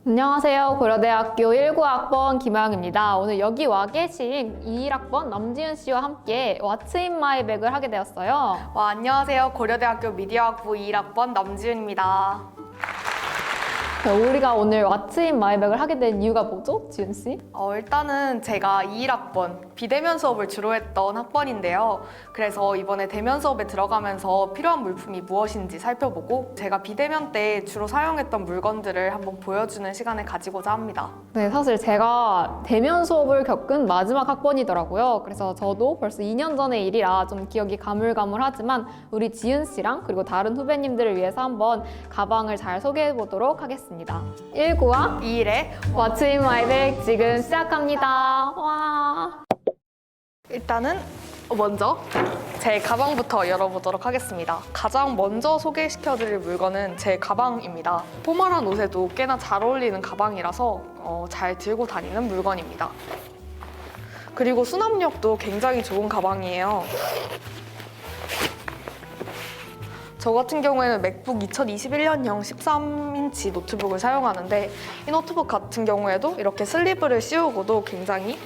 안녕하세요. 고려대학교 19학번 김하영입니다. 오늘 여기 와 계신 21학번 남지은 씨와 함께 What's in my bag을 하게 되었어요. 안녕하세요. 고려대학교 미디어학부 21학번 남지은입니다. 우리가 오늘 What's in my bag을 하게 된 이유가 뭐죠, 지은 씨? 일단은 제가 21학번 비대면 수업을 주로 했던 학번인데요. 그래서 이번에 대면 수업에 들어가면서 필요한 물품이 무엇인지 살펴보고 제가 비대면 때 주로 사용했던 물건들을 한번 보여주는 시간을 가지고자 합니다. 네, 사실 제가 대면 수업을 겪은 마지막 학번이더라고요. 그래서 저도 벌써 2년 전의 일이라 좀 기억이 가물가물하지만 우리 지은 씨랑 그리고 다른 후배님들을 위해서 한번 가방을 잘 소개해 보도록 하겠습니다. 19화 2일에 What's in my bag 지금 시작합니다. 와. 일단은 먼저 제 가방부터 열어보도록 하겠습니다. 가장 먼저 소개시켜드릴 물건은 제 가방입니다. 포멀한 옷에도 꽤나 잘 어울리는 가방이라서 잘 들고 다니는 물건입니다. 그리고 수납력도 굉장히 좋은 가방이에요. 저 같은 경우에는 맥북 2021년형 13인치 노트북을 사용하는데 이 노트북 같은 경우에도 이렇게 슬리브를 씌우고도 굉장히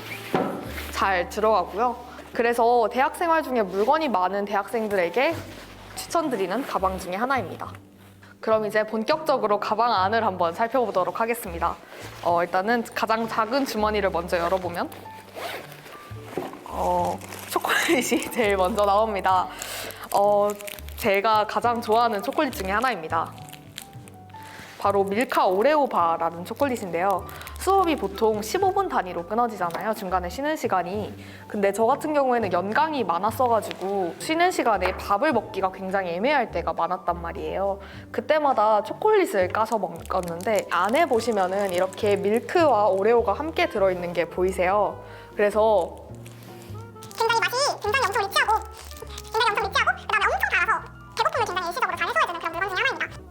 잘 들어가고요. 그래서 대학 생활 중에 물건이 많은 대학생들에게 추천드리는 가방 중에 하나입니다. 그럼 이제 본격적으로 가방 안을 한번 살펴보도록 하겠습니다. 일단은 가장 작은 주머니를 먼저 열어보면 초콜릿이 제일 먼저 나옵니다. 제가 가장 좋아하는 초콜릿 중에 하나입니다. 바로 밀카 오레오 바라는 초콜릿인데요. 수업이 보통 15분 단위로 끊어지잖아요. 중간에 쉬는 시간이. 근데 저 같은 경우에는 연강이 많았어가지고 쉬는 시간에 밥을 먹기가 굉장히 애매할 때가 많았단 말이에요. 그때마다 초콜릿을 까서 먹었는데 안에 보시면은 이렇게 밀크와 오레오가 함께 들어있는 게 보이세요. 그래서 굉장히 엄청 리치하고 그다음에 엄청 달아서 배고픔을 굉장히 일시적으로 잘 해소해주는 그런 물건 중에 하나입니다.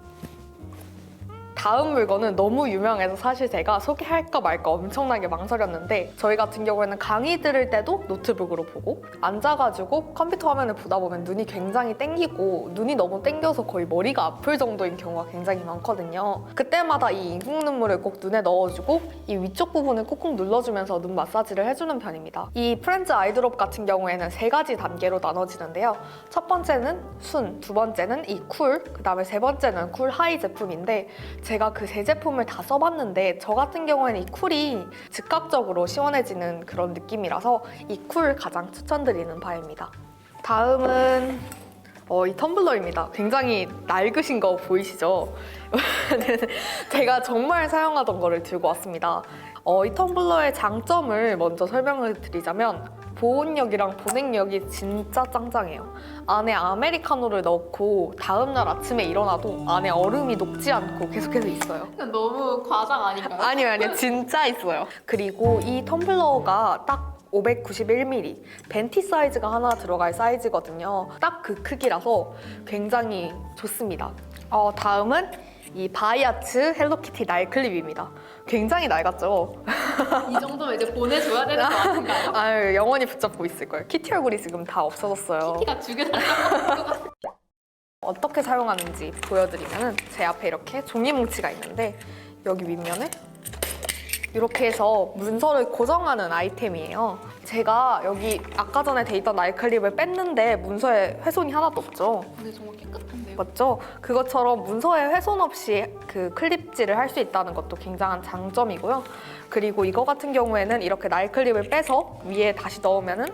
다음 물건은 너무 유명해서 사실 제가 소개할까 말까 엄청나게 망설였는데 저희 같은 경우에는 강의 들을 때도 노트북으로 보고 앉아가지고 컴퓨터 화면을 보다 보면 눈이 굉장히 땡기고 눈이 너무 땡겨서 거의 머리가 아플 정도인 경우가 굉장히 많거든요. 그때마다 이 인공 눈물을 꼭 눈에 넣어주고 이 위쪽 부분을 꾹꾹 눌러주면서 눈 마사지를 해주는 편입니다. 이 프렌즈 아이드롭 같은 경우에는 3가지 단계로 나눠지는데요. 첫 번째는 순, 두 번째는 이 쿨, 그 다음에 세 번째는 쿨 하이 제품인데 제가 그 세 제품을 다 써봤는데 저 같은 경우에는 이 쿨이 즉각적으로 시원해지는 그런 느낌이라서 이 쿨 가장 추천드리는 바입니다. 다음은 이 텀블러입니다. 굉장히 낡으신 거 보이시죠? 제가 정말 사용하던 거를 들고 왔습니다. 이 텀블러의 장점을 먼저 설명을 드리자면 보온력이랑 보냉력이 진짜 짱짱해요. 안에 아메리카노를 넣고 다음날 아침에 일어나도 안에 얼음이 녹지 않고 계속해서 있어요. 너무 과장 아닌가요? 아니요. 진짜 있어요. 그리고 이 텀블러가 딱 591ml 벤티 사이즈가 하나 들어갈 사이즈거든요. 딱 그 크기라서 굉장히 좋습니다. 다음은 이 바이아츠 헬로키티 나일클립입니다. 굉장히 낡았죠? 이 정도면 이제 보내줘야 되는 거 아닌가요? 아유, 영원히 붙잡고 있을 거예요. 키티 얼굴이 지금 다 없어졌어요. 키가 죽여달라고. 어떻게 사용하는지 보여드리면 제 앞에 이렇게 종이 뭉치가 있는데 여기 윗면에 이렇게 해서 문서를 고정하는 아이템이에요. 제가 여기 아까 전에 돼 있던 나일클립을 뺐는데 문서에 훼손이 하나도 없죠. 근데 정말 깨끗한데요? 맞죠? 그것처럼 문서에 훼손 없이 그 클립질을 할 수 있다는 것도 굉장한 장점이고요. 그리고 이거 같은 경우에는 이렇게 나일클립을 빼서 위에 다시 넣으면은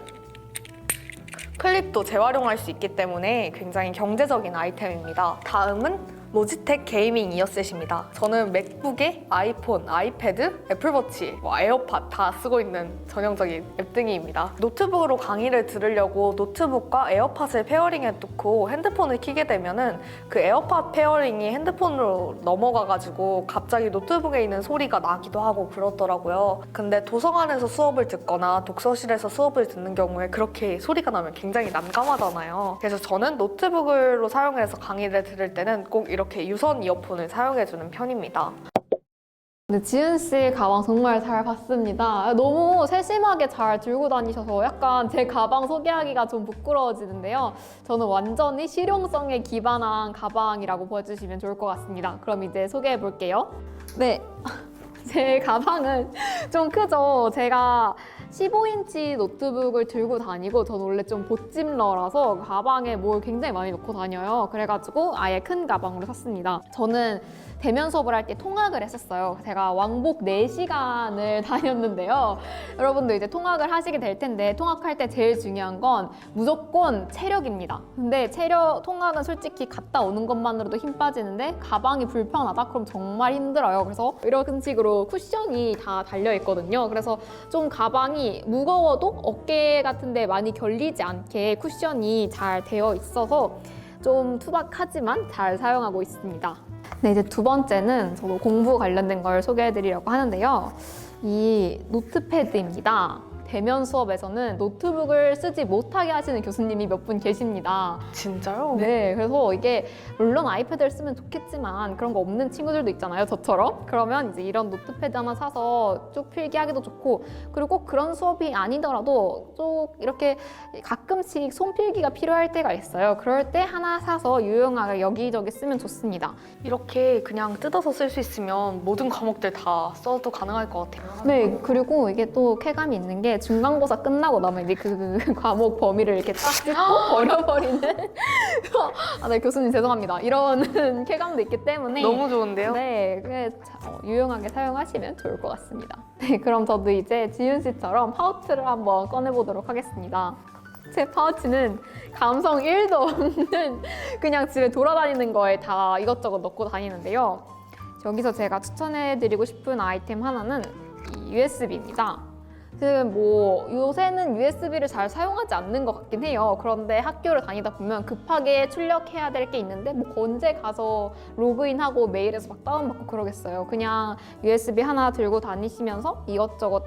클립도 재활용할 수 있기 때문에 굉장히 경제적인 아이템입니다. 다음은 로지텍 게이밍 이어셋입니다. 저는 맥북에 아이폰, 아이패드, 애플워치, 에어팟 다 쓰고 있는 전형적인 앱등이입니다. 노트북으로 강의를 들으려고 노트북과 에어팟을 페어링해 놓고 핸드폰을 켜게 되면은 그 에어팟 페어링이 핸드폰으로 넘어가가지고 갑자기 노트북에 있는 소리가 나기도 하고 그렇더라고요. 근데 도서관에서 수업을 듣거나 독서실에서 수업을 듣는 경우에 그렇게 소리가 나면 굉장히 난감하잖아요. 그래서 저는 노트북으로 사용해서 강의를 들을 때는 꼭 이렇게 유선 이어폰을 사용해주는 편입니다. 근데 지은 씨 가방 정말 잘 봤습니다. 너무 세심하게 잘 들고 다니셔서 약간 제 가방 소개하기가 좀 부끄러워지는데요. 저는 완전히 실용성에 기반한 가방이라고 보여주시면 좋을 것 같습니다. 그럼 이제 소개해 볼게요. 네, 제 가방은 좀 크죠. 제가 15인치 노트북을 들고 다니고 저는 원래 좀 보찜러라서 가방에 뭘 굉장히 많이 넣고 다녀요. 그래가지고 아예 큰 가방으로 샀습니다. 저는 대면 수업을 할 때 통학을 했었어요. 제가 왕복 4시간을 다녔는데요. 여러분도 이제 통학을 하시게 될 텐데 통학할 때 제일 중요한 건 무조건 체력입니다. 근데 통학은 솔직히 갔다 오는 것만으로도 힘 빠지는데 가방이 불편하다? 그럼 정말 힘들어요. 그래서 이런 식으로 쿠션이 다 달려 있거든요. 그래서 좀 가방이 무거워도 어깨 같은 데 많이 결리지 않게 쿠션이 잘 되어 있어서 좀 투박하지만 잘 사용하고 있습니다. 네, 이제 두 번째는 저도 공부 관련된 걸 소개해드리려고 하는데요. 이 노트패드입니다. 대면 수업에서는 노트북을 쓰지 못하게 하시는 교수님이 몇 분 계십니다. 진짜요? 네, 그래서 이게 물론 아이패드를 쓰면 좋겠지만 그런 거 없는 친구들도 있잖아요, 저처럼. 그러면 이제 이런 노트패드 하나 사서 쭉 필기하기도 좋고, 그리고 꼭 그런 수업이 아니더라도 쭉 이렇게 가끔씩 손필기가 필요할 때가 있어요. 그럴 때 하나 사서 유용하게 여기저기 쓰면 좋습니다. 이렇게 그냥 뜯어서 쓸 수 있으면 모든 과목들 다 써도 가능할 것 같아요. 네, 그리고 이게 또 쾌감이 있는 게 중간고사 끝나고 나면 이제 그 과목 범위를 이렇게 딱 찍고 버려버리는 아, 네, 교수님 죄송합니다. 이런 쾌감도 있기 때문에 너무 좋은데요? 네, 유용하게 사용하시면 좋을 것 같습니다. 네, 그럼 저도 이제 지윤 씨처럼 파우치를 한번 꺼내보도록 하겠습니다. 제 파우치는 감성 1도 없는 그냥 집에 돌아다니는 거에 다 이것저것 넣고 다니는데요. 여기서 제가 추천해드리고 싶은 아이템 하나는 이 USB입니다. 지금 뭐 요새는 USB를 잘 사용하지 않는 것 같긴 해요. 그런데 학교를 다니다 보면 급하게 출력해야 될 게 있는데 뭐 언제 가서 로그인하고 메일에서 막 다운받고 그러겠어요. 그냥 USB 하나 들고 다니시면서 이것저것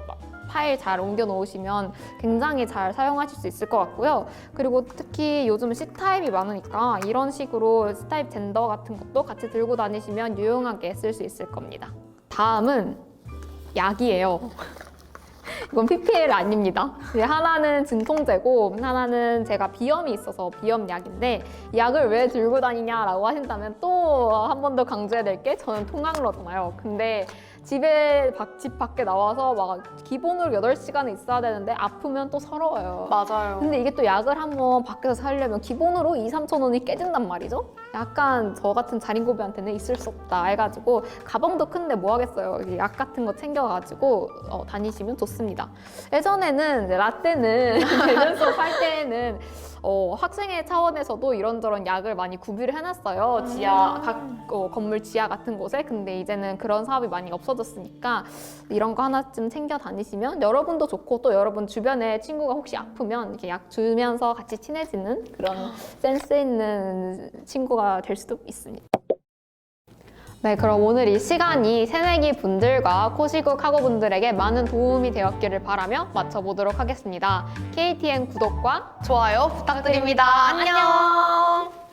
파일 잘 옮겨 놓으시면 굉장히 잘 사용하실 수 있을 것 같고요. 그리고 특히 요즘 C타입이 많으니까 이런 식으로 C타입 젠더 같은 것도 같이 들고 다니시면 유용하게 쓸 수 있을 겁니다. 다음은 약이에요. 이건 PPL 아닙니다. 하나는 진통제고 하나는 제가 비염이 있어서 비염약인데 약을 왜 들고 다니냐라고 하신다면 또 한 번 더 강조해야 될 게 저는 통학로잖아요. 근데 집 밖에 나와서 막 기본으로 8시간은 있어야 되는데 아프면 또 서러워요. 맞아요. 근데 이게 또 약을 한번 밖에서 사려면 기본으로 2-3천 원이 깨진단 말이죠? 약간 저 같은 자린고비한테는 있을 수 없다 해가지고 가방도 큰데 뭐 하겠어요. 약 같은 거 챙겨가지고 다니시면 좋습니다. 예전에는 이제 라떼는 대면 수업 할 때는 학생회 차원에서도 이런저런 약을 많이 구비를 해놨어요. 각 건물 지하 같은 곳에. 근데 이제는 그런 사업이 많이 없어졌으니까 이런 거 하나쯤 챙겨 다니시면 여러분도 좋고 또 여러분 주변에 친구가 혹시 아프면 이렇게 약 주면서 같이 친해지는 그런 센스 있는 친구가 될 수도 있습니다. 네, 그럼 오늘 이 시간이 새내기 분들과 코시국 학우분들에게 많은 도움이 되었기를 바라며 마쳐보도록 하겠습니다. KTN 구독과 좋아요 부탁드립니다. 안녕.